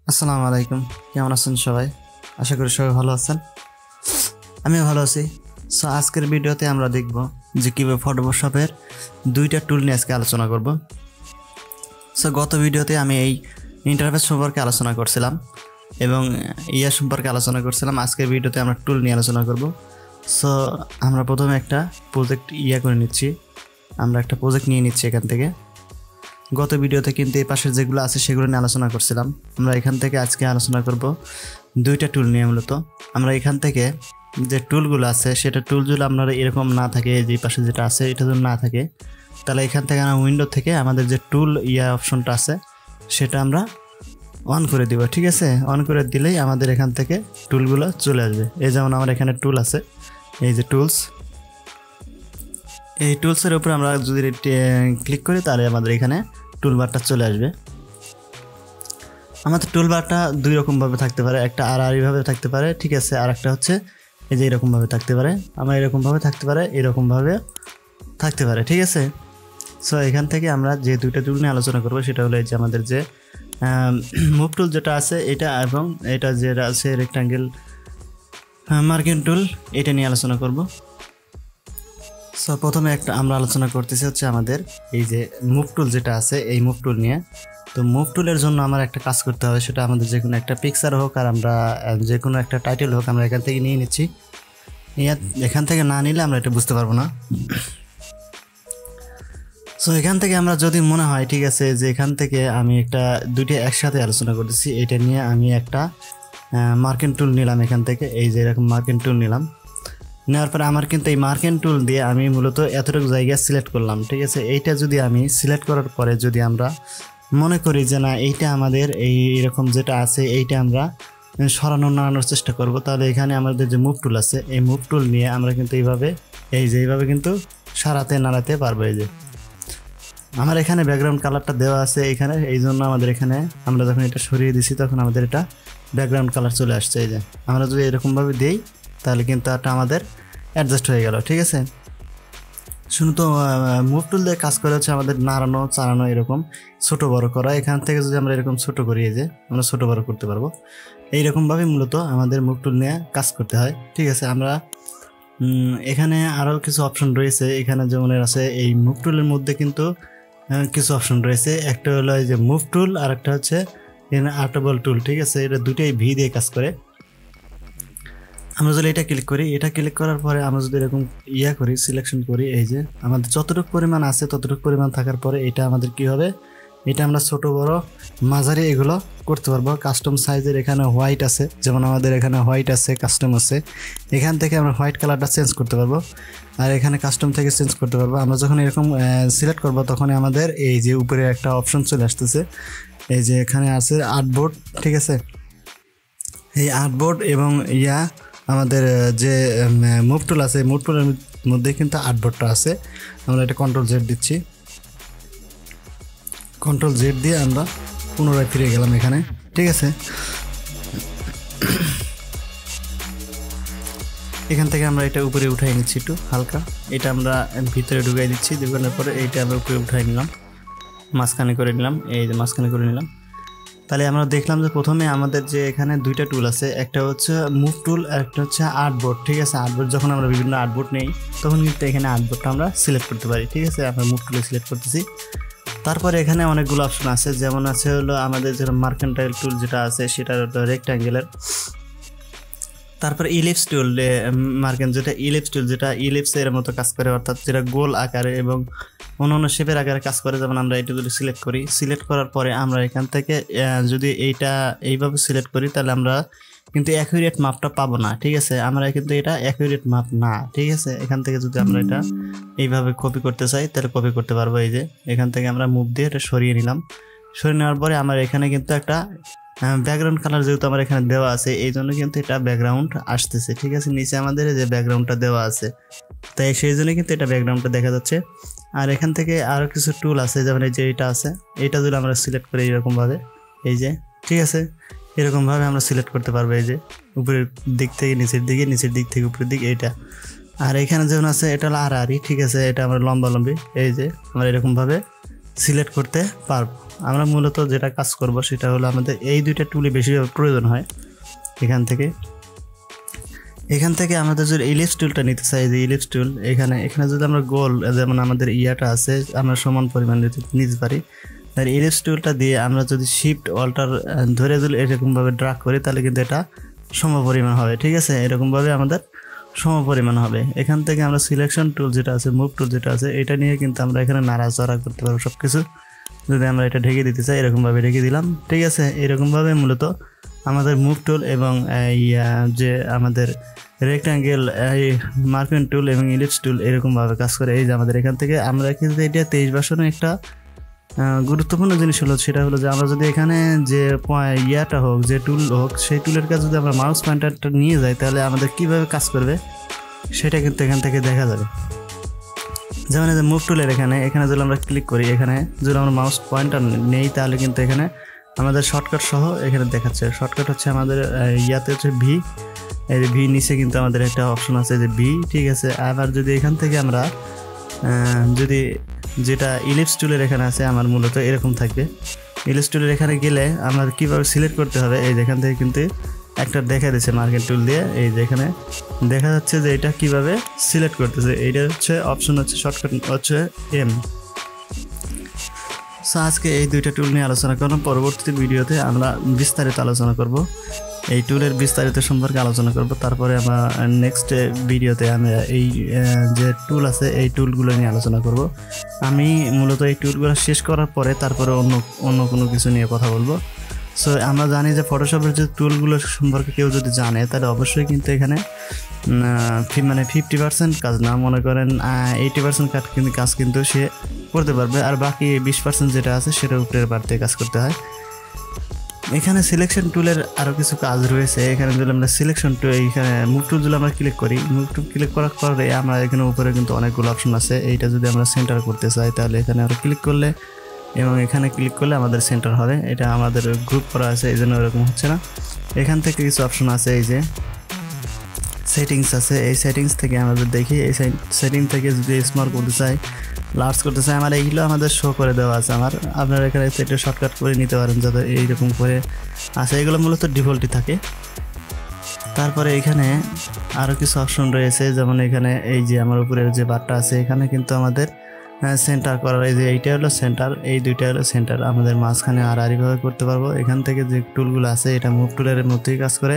আসসালামু আলাইকুম, কেমন আছেন সবাই? আশা করি সবাই ভালো আছেন। আমিও ভালো আছি। সো আজকের ভিডিওতে আমরা দেখব যে কীভাবে ফটোশপের দুইটা টুল নিয়ে আজকে আলোচনা করব। সো গত ভিডিওতে আমি এই ইন্টারফেস সম্পর্কে আলোচনা করছিলাম এবং ইয়া সম্পর্কে আলোচনা করছিলাম। আজকের ভিডিওতে আমরা টুল নিয়ে আলোচনা করব। সো আমরা প্রথমে একটা প্রজেক্ট করে নিচ্ছি। আমরা একটা প্রজেক্ট নিয়ে নিচ্ছি এখান থেকে। গত ভিডিওতে কিন্তু এই পাশের যেগুলো আছে সেগুলো নিয়ে আলোচনা করছিলাম। আমরা এখান থেকে আজকে আলোচনা করব দুইটা টুল নিয়ে। মূলত আমরা এখান থেকে যে টুলগুলো আছে সেটা টুলগুলো আপনারা এরকম না থাকে, যে পাশে যেটা আছে এটা যদি না থাকে, তাহলে এখান থেকে আমরা উইন্ডো থেকে আমাদের যে টুল অপশনটা আছে সেটা আমরা অন করে দিব। ঠিক আছে, অন করে দিলেই আমাদের এখান থেকে টুলগুলো চলে আসবে। এই যেমন আমার এখানে টুল আছে, এই যে টুলস, এই টুলসের উপরে আমরা যদি ক্লিক করি তাহলে আমাদের এখানে টুলবারটা চলে আসবে। আমাদের টুলবারটা দুই রকমভাবে থাকতে পারে, একটা আড়াআড়িভাবে থাকতে পারে, ঠিক আছে, আর একটা হচ্ছে এই যে এরকমভাবে থাকতে পারে, আমার এরকমভাবে থাকতে পারে, এরকমভাবে থাকতে পারে, ঠিক আছে। সো এখান থেকে আমরা যে দুইটা টুল নিয়ে আলোচনা করবো সেটা হলো এই যে আমাদের যে মুভ টুল যেটা আছে এটা, এবং এটা যেটা আছে রেক্টাঙ্গেল মার্কিং টুল, এটা নিয়ে আলোচনা করব। সো প্রথমে একটা আমরা আলোচনা করতেছি হচ্ছে আমাদের এই যে মুভ টুল যেটা আছে, এই মুভ টুল নিয়ে। তো মুভ টুলের জন্য আমার একটা কাজ করতে হবে, সেটা আমাদের যে কোনো একটা পিকচার হোক আর আমরা যে কোনো একটা টাইটেল হোক আমরা এখান থেকে নিয়ে নিচ্ছি। এখান থেকে না নিলে আমরা এটা বুঝতে পারবো না। সো এখান থেকে আমরা যদি মনে হয় ঠিক আছে যে এখান থেকে আমি একটা দুইটা একসাথে আলোচনা করতেছি, এটা নিয়ে আমি একটা মার্কিং টুল নিলাম এখান থেকে, এই যে এরকম মার্কিং টুল নিলাম। নেওয়ার পরে আমার কিন্তু এই মার্কিং টুল দিয়ে আমি মূলত এতটুকু জায়গা সিলেক্ট করলাম, ঠিক আছে। এইটা যদি আমি সিলেক্ট করার পরে যদি আমরা মনে করি যে না এইটা আমাদের এইরকম যেটা আছে এইটা আমরা নাড়ানোর চেষ্টা করব, তাহলে এখানে আমাদের যে মুভ টুল আছে এই মুভ টুল নিয়ে আমরা কিন্তু এইভাবে কিন্তু সারাতে নাড়াতে পারবো। এই যে আমার এখানে ব্যাকগ্রাউন্ড কালারটা দেওয়া আছে এখানে, এই জন্য আমাদের এখানে আমরা যখন এটা সরিয়ে দিছি তখন আমাদের এটা ব্যাকগ্রাউন্ড কালার চলে আসছে। এই যে আমরা যদি এরকমভাবে দিই তাহলে কিন্তু এটা আমাদের অ্যাডজাস্ট হয়ে গেল, ঠিক আছে। শুনুন তো, মুভ টুল দিয়ে কাজ করে হচ্ছে আমাদের নাড়ানো চাড়ানো, এরকম ছোট বড় করা। এখান থেকে যদি আমরা এরকম ছোট করি যে আমরা ছোট বড় করতে পারবো, এইরকমভাবে মূলত আমাদের মুভ টুল নিয়ে কাজ করতে হয়, ঠিক আছে। আমরা এখানে আরও কিছু অপশন রয়েছে, এখানে যেমন আছে এই মুভ টুলের মধ্যে কিন্তু কিছু অপশন রয়েছে। একটা হলো এই যে মুভ টুল আর একটা হচ্ছে এখানে আর্টেবল টুল, ঠিক আছে। এটা দুটোই ভি দিয়ে কাজ করে। আমরা যদি এটা ক্লিক করি, এটা ক্লিক করার পরে আমরা যদি এরকম করি, সিলেকশন করি, এই যে আমাদের যতটুকু পরিমাণ আছে ততটুকু পরিমাণ থাকার পরে এটা আমাদের কি হবে, এটা আমরা ছোট বড় মাঝারি এগুলো করতে পারবো। কাস্টম সাইজের এখানে হোয়াইট আছে, যেমন আমাদের এখানে হোয়াইট আছে, কাস্টম আছে, এখান থেকে আমরা হোয়াইট কালারটা চেঞ্জ করতে পারবো, আর এখানে কাস্টম থেকে চেঞ্জ করতে পারবো। আমরা যখন এরকম সিলেক্ট করবো তখন আমাদের এই যে উপরে একটা অপশন চলে আসতেছে, এই যে এখানে আছে আর্টবোর্ড, ঠিক আছে। এই আর্টবোর্ড এবং আমাদের যে মুভ টুল আছে, মুভ টুলের মধ্যে কিন্তু আর্টবোর্ডটা আছে। আমরা এটা কন্ট্রোল জেড দিচ্ছি, কন্ট্রোল জেড দিয়ে আমরা পুনরায় ফিরে গেলাম এখানে, ঠিক আছে। এখান থেকে আমরা এটা উপরে উঠাই নিচ্ছি একটু হালকা, এটা আমরা ভিতরে ঢুকাই দিচ্ছি, ঢুকানোর পরে এইটা আমরা উপরে উঠাই নিলাম, মাঝখানে করে নিলাম, এই যে মাঝখানে করে নিলাম। তাহলে আমরা দেখলাম যে প্রথমে আমাদের যে এখানে দুইটা টুল আছে, একটা হচ্ছে মুভ টুল আর একটা হচ্ছে আর্টবোর্ড, ঠিক আছে। আর্টবোর্ড যখন আমরা বিভিন্ন আর্টবোর্ড নেই তখন কিন্তু এখানে আর্টবোর্ডটা আমরা সিলেক্ট করতে পারি, ঠিক আছে। আমরা মুভ টুলে সিলেক্ট করতেছি। তারপরে এখানে অনেকগুলো অপশন আছে, যেমন আছে হলো আমাদের যেটা মার্কেন্টাইল টুল যেটা আছে সেটা হলো রেক্টাঙ্গেলের। তারপরে ইলিপস টুল, মার্কেন যেটা ইলিপস টুল, যেটা ইলিপসের মতো কাজ করে, অর্থাৎ যেটা গোল আকারে এবং অন্য শেপের আকারে কাজ করে। যেমন আমরা এটা যদি সিলেক্ট করি, সিলেক্ট করার পরে আমরা এখান থেকে যদি এইটা এইভাবে সিলেক্ট করি তাহলে আমরা কিন্তু অ্যাকুরেট মাপটা পাবো না, ঠিক আছে। আমরা কিন্তু এটা অ্যাকুরেট মাপ না, ঠিক আছে। এখান থেকে যদি আমরা এটা এইভাবে কপি করতে চাই তাহলে কপি করতে পারবো। এই যে এখান থেকে আমরা মুভ দিয়ে এটা সরিয়ে নিলাম, সরিয়ে নেওয়ার পরে আমার এখানে কিন্তু একটা ব্যাকগ্রাউন্ড কালার যেহেতু আমার এখানে দেওয়া আছে এই জন্য কিন্তু এটা ব্যাকগ্রাউন্ড আসতেছে, ঠিক আছে। নিচে আমাদের যে ব্যাকগ্রাউন্ডটা দেওয়া আছে তাই সেই জন্য কিন্তু এটা ব্যাকগ্রাউন্ডটা দেখা যাচ্ছে। আর এখান থেকে আরও কিছু টুল আছে, যেমন এই যে এটা আছে, এইটা যদি আমরা সিলেক্ট করি এরকমভাবে, এই যে, ঠিক আছে, এরকমভাবে আমরা সিলেক্ট করতে পারবো। এই যে উপরের দিক থেকে নিচের দিকে, নিচের দিক থেকে উপরের দিকে, এইটা আর এখানে যেমন আছে এটা হলো আড়াআড়ি, ঠিক আছে, এটা আমরা লম্বালম্বি, এই যে আমরা এরকমভাবে সিলেক্ট করতে পারবো। আমরা মূলত যেটা কাজ করব সেটা হলো আমাদের এই দুইটা টুলই বেশি প্রয়োজন হয়। এখান থেকে আমাদের যদি ইলিপস টুলটা নিতে চাই, যে ইলিপস টুল এখানে যদি আমরা গোল যেমন আমাদের ইয়াটা আছে আমরা সমান পরিমাণ নিতে পারি, আর ইলিপস টুলটা দিয়ে আমরা যদি শিফট অল্টার ধরে যদি এরকমভাবে ড্রাগ করি তাহলে কিন্তু এটা সমপরিমাণ হবে, ঠিক আছে, এরকমভাবে আমাদের সমপরিমাণ হবে। এখান থেকে আমরা সিলেকশন টুল যেটা আছে, মুভ টুল যেটা আছে, এটা নিয়ে কিন্তু আমরা এখানে নাড়াচাড়া করতে পারবো সব কিছু। যদি আমরা এটা ঢেকে দিতে চাই এরকমভাবে ঢেকে দিলাম, ঠিক আছে, এরকমভাবে মূলত আমাদের মুভ টুল এবং যে আমাদের রেক্ট্যাঙ্গেল মার্কিং টুল এবং ইলিপস টুল এরকমভাবে কাজ করে। এই যে আমাদের এখান থেকে আমরা কিন্তু এটা 23 ভার্সনে একটা গুরুত্বপূর্ণ জিনিস হলো সেটা হলো যে আমরা যদি এখানে যে ইয়াটা হোক, যে টুল হোক, সেই টুলের কাছে যদি আমরা মাউস পয়েন্টারটা নিয়ে যাই তাহলে আমাদের কীভাবে কাজ করবে সেটা কিন্তু এখান থেকে দেখা যাবে। যেমন এই যে মুভ টুলের এখানে যদি আমরা ক্লিক করি, এখানে যদি আমরা মাউস পয়েন্টার নেই তাহলে কিন্তু এখানে আমাদের শর্টকাট সহ এখানে দেখাচ্ছে। শর্টকাট হচ্ছে আমাদের ইয়াতে হচ্ছে ভি, এই যে ভি নিচে কিন্তু আমাদের একটা অপশন আছে যে ভি, ঠিক আছে। আবার যদি এখান থেকে আমরা যদি যেটা ইলিপস টুলের এখানে আছে আমার মূলত এরকম থাকবে। ইলিপস টুলের এখানে গেলে আমরা কীভাবে সিলেক্ট করতে হবে, এই যে এখান থেকে কিন্তু একটা দেখা দিচ্ছে মার্কিং টুল দিয়ে, এই যে এখানে দেখা যাচ্ছে যে এটা কিভাবে সিলেক্ট করতেছে। এইটা হচ্ছে অপশন হচ্ছে শর্টকাট হচ্ছে এম। সো আজকে এই দুইটা টুল নিয়ে আলোচনা করব, পরবর্তী ভিডিওতে আমরা বিস্তারিত আলোচনা করব, এই টুলের বিস্তারিত সম্পর্কে আলোচনা করব। তারপরে আমরা নেক্সট ভিডিওতে আমি এই যে টুল আছে এই টুলগুলো নিয়ে আলোচনা করব। আমি মূলত এই টুলগুলো শেষ করার পরে তারপরে অন্য কোনো কিছু নিয়ে কথা বলবো। সো আমরা জানি যে ফটোশপের যে টুলগুলো সম্পর্কে কেউ যদি জানে তাহলে অবশ্যই কিন্তু এখানে 50% কাজ না, মনে করেন 80% কাজ কিন্তু সে করতে পারবে, আর বাকি 20% যেটা আছে সেটার উপরে বাড়তে কাজ করতে হয়। এখানে সিলেকশন টুলের আরও কিছু কাজ রয়েছে। এখানে যদি আমরা সিলেকশন টুল, এইখানে মুভ টুল যদি আমরা ক্লিক করি, মুভ টুল ক্লিক করার পরে আমরা এখানে উপরে কিন্তু অনেকগুলো অপশন আছে। এইটা যদি আমরা সেন্টার করতে চাই তাহলে এখানে আমরা ক্লিক করলে এবং এখানে ক্লিক করলে আমাদের সেন্টার হবে। এটা আমাদের গ্রুপ করা আছে এই জন্য এরকম হচ্ছে না। এখান থেকে কিছু অপশন আছে, এই যে সেটিংস আছে, এই সেটিংস থেকে আমরা যদি দেখি, এই সেটিং থেকে যদি স্মল করতে চাই, লার্জ করতে চাই, আমার এইগুলো আমাদের শো করে দেওয়া আছে। আপনারা এখানে সেটা শর্টকাট করে নিতে পারেন যাতে এইরকম করে আছে, এগুলো মূলত ডিফল্টই থাকে। তারপরে এখানে আরও কিছু অপশন রয়েছে, যেমন এখানে এই যে আমার উপরের যে বারটা আছে এখানে কিন্তু আমাদের সেন্টার করার, এই যে এইটা হলো সেন্টার, এই দুইটা হলো সেন্টার, আমাদের মাঝখানে আড়াআড়িভাবে করতে পারবো। এখান থেকে যে টুলগুলো আছে এটা মুভ টুলের মধ্যেই কাজ করে,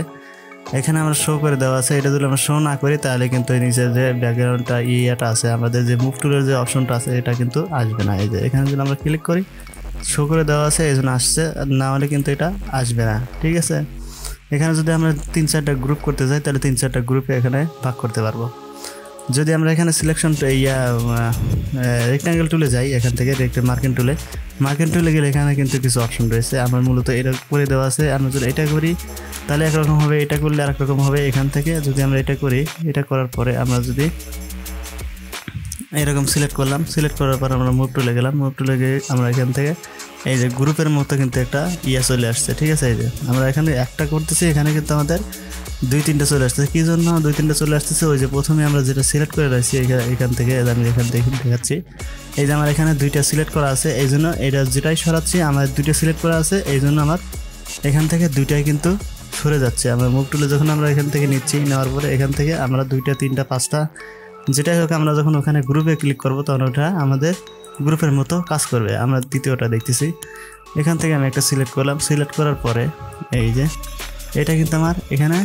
এখানে আমরা শো করে দেওয়া আছে। এটা যদি আমরা শো না করি তাহলে কিন্তু এই নিচে যে ব্যাকগ্রাউন্ডটা ইয়েটা আছে আমাদের যে মুভ টুলের যে অপশনটা আছে এটা কিন্তু আসবে না। এই যে এখানে যদি আমরা ক্লিক করি শো করে দেওয়া আছে এই জন্য আসছে, না হলে কিন্তু এটা আসবে না, ঠিক আছে। এখানে যদি আমরা 3-4টা গ্রুপ করতে চাই তাহলে 3-4টা গ্রুপে এখানে ভাগ করতে পারবো। যদি আমরা এখানে সিলেকশন রেক্ট্যাঙ্গেল টুলে যাই, এখান থেকে মার্কিং টুলে গেলে এখানে কিন্তু কিছু অপশন রয়েছে। আমার মূলত এটা করে দেওয়া আছে। আমরা যদি এটা করি তাহলে একরকম হবে, এটা করলে আরেক রকম হবে। এখান থেকে যদি আমরা এটা করি, এটা করার পরে আমরা যদি এরকম সিলেক্ট করলাম, সিলেক্ট করার পর আমরা মুভ টুলে গেলাম, মুভ টুলে গিয়ে আমরা এখান থেকে এই যে গ্রুপের মতো কিন্তু একটা চলে আসছে, ঠিক আছে। এই যে আমরা এখানে একটা করতেছি, এখানে কিন্তু আমাদের 2-3টা চলে আসতেছে। কী জন্য 2-3টা চলে আসতেছে? ওই যে প্রথমে আমরা যেটা সিলেক্ট করে রাখছি এখান থেকে আমি এখান থেকে দেখাচ্ছি, এই যে আমার এখানে 2টা সিলেক্ট করা আছে, এই জন্য এটা যেটাই সরাচ্ছি আমার 2টা সিলেক্ট করা আছে, এই জন্য আমার এখান থেকে 2টাই কিন্তু সরে যাচ্ছে। আমরা মুভ টুলে যখন আমরা এখান থেকে নিচ্ছি, নেওয়ার পরে এখান থেকে আমরা 2টা 3টা 5টা যেটাই হোক আমরা যখন ওখানে গ্রুপে ক্লিক করব তখন ওটা আমাদের গ্রুপের মতো কাজ করবে। আমরা দ্বিতীয়টা দেখতেছি, এখান থেকে আমি একটা সিলেক্ট করলাম, সিলেক্ট করার পরে এই যে এটা কিন্তু আমার এখানে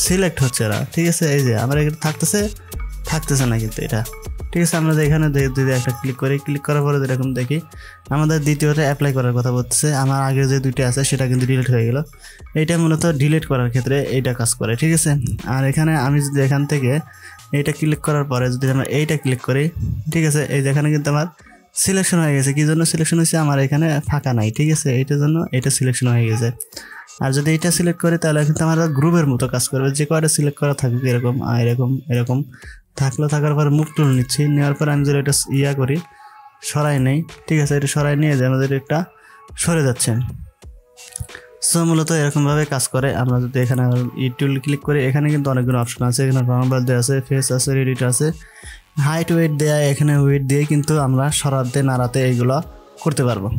সিলেক্ট হচ্ছে না, ঠিক আছে। এই যে আমার এখানে থাকতেছে না কিন্তু এটা, ঠিক আছে। আমরা এখানে যদি একটা ক্লিক করি, ক্লিক করার পরে যেরকম দেখি আমাদের দ্বিতীয়টা অ্যাপ্লাই করার কথা বলতেছে। আমার আগে যে 2টা আছে সেটা কিন্তু ডিলিট হয়ে গেল। এইটা মূলত ডিলিট করার ক্ষেত্রে এইটা কাজ করে, ঠিক আছে। আর এখানে আমি যদি এখান থেকে এইটা ক্লিক করার পরে যদি আমরা এইটা ক্লিক করি, ঠিক আছে, এই যে এখানে কিন্তু আমার সিলেকশন হয়ে গেছে। কী জন্য সিলেকশন হয়েছে? আমার এখানে ফাঁকা নাই, ঠিক আছে, এইটার জন্য এটা সিলেকশন হয়ে গেছে। আর যদি এটা সিলেক্ট করি তাহলে কিন্তু আমার গ্রুপের মতো কাজ করবে, যে কয়টা সিলেক্ট করা থাকুক এরকম এরকম থাকার পরে মুভ টুল নিচ্ছি, নেওয়ার পরে আমি যদি এটা করি, সরাই নেই, ঠিক আছে, এটা সরাই নিয়ে যে আমাদের একটা সরে যাচ্ছে। সো মূলত এরকমভাবে কাজ করে। আমরা যদি এখানে ই টুল ক্লিক করি, এখানে কিন্তু অনেকগুলো অপশন আছে। এখানে নর্মাল দেওয়া আছে, ফেস আছে, এডিট আছে, হাইট ওয়েট দেয়া, এখানে ওয়েট দিয়ে কিন্তু আমরা সরাতে নাড়াতে এইগুলো করতে পারবো।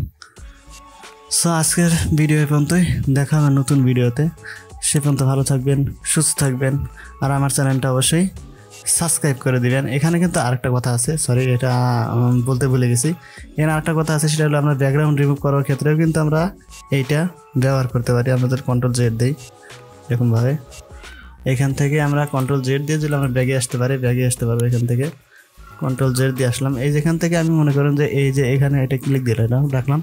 সো আজকের ভিডিও পর্যন্তই, দেখা হবে নতুন ভিডিওতে। সে পর্যন্ত ভালো থাকবেন, সুস্থ থাকবেন, আর আমার চ্যানেলটা অবশ্যই সাবস্ক্রাইব করে দিবেন। এখানে কিন্তু আরেকটা কথা আছে, সরি এটা বলতে ভুলে গেছি। এখানে আরেকটা কথা আছে, সেটা হলো আমরা ব্যাকগ্রাউন্ড রিমুভ করার ক্ষেত্রেও কিন্তু আমরা এইটা ব্যবহার করতে পারি। আমাদের কন্ট্রোল জেড দিই এরকমভাবে, এখান থেকে আমরা কন্ট্রোল জেড দিয়ে যদি আমরা ব্যাগে আসতে পারবো। এখান থেকে কন্ট্রোল জেড দিয়ে আসলাম। এই যেখান থেকে আমি মনে করেন যে এই যে এখানে এটা ক্লিক দিয়ে রাখলাম।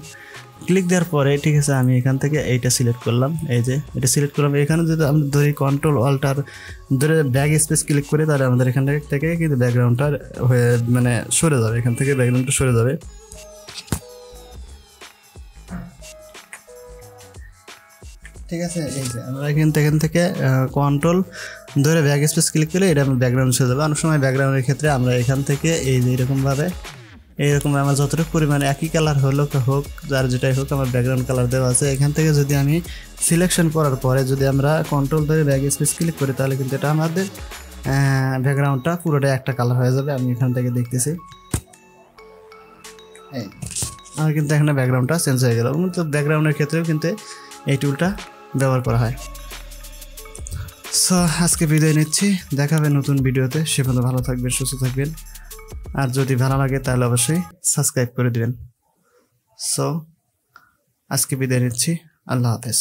ক্লিক দেওয়ার পরে ঠিক আছে, আমি এখান থেকে এইটা সিলেক্ট করলাম। এই যে এটা সিলেক্ট করলাম। এখানে যদি আমরা ধরি কন্ট্রোল অল্টার ধরে ব্যাগ স্পেস ক্লিক করি, তাহলে আমাদের এখান থেকে কিন্তু ব্যাকগ্রাউন্ডটা হয়ে মানে সরে যাবে। এখান থেকে ব্যাকগ্রাউন্ডটা সরে যাবে। ঠিক আছে, এই যে আমরা এখান থেকে কন্ট্রোল ধরে ব্যাক স্পেস ক্লিক করলে এটা আমার ব্যাকগ্রাউন্ড সরে যাবে। অনেক সময় ব্যাকগ্রাউন্ডের ক্ষেত্রে আমরা এখান থেকে এই যে এরকমভাবে আমার যতটুকু পরিমাণে একই কালার হোক যার যেটাই হোক, আমার ব্যাকগ্রাউন্ড কালার দেওয়া আছে। এখান থেকে যদি আমি সিলেকশন করার পরে যদি আমরা কন্ট্রোল ধরে ব্যাক স্পেস ক্লিক করি, তাহলে কিন্তু এটা আমাদের ব্যাকগ্রাউন্ডটা পুরোটাই একটা কালার হয়ে যাবে। আমি এখান থেকে দেখতেছি, আমার কিন্তু এখানে ব্যাকগ্রাউন্ডটা চেঞ্জ হয়ে গেল। তো ব্যাকগ্রাউন্ডের ক্ষেত্রেও কিন্তু এই টুলটা ব্যবহার করা হয়। সো আজকে বিদায় নিচ্ছি, দেখা হবে নতুন ভিডিওতে। সে পর্যন্ত ভালো থাকবেন, সুস্থ থাকবেন, আর যদি ভালো লাগে তাহলে অবশ্যই সাবস্ক্রাইব করে দিবেন। সো আজকে বিদায় নিচ্ছি, আল্লাহ হাফেজ।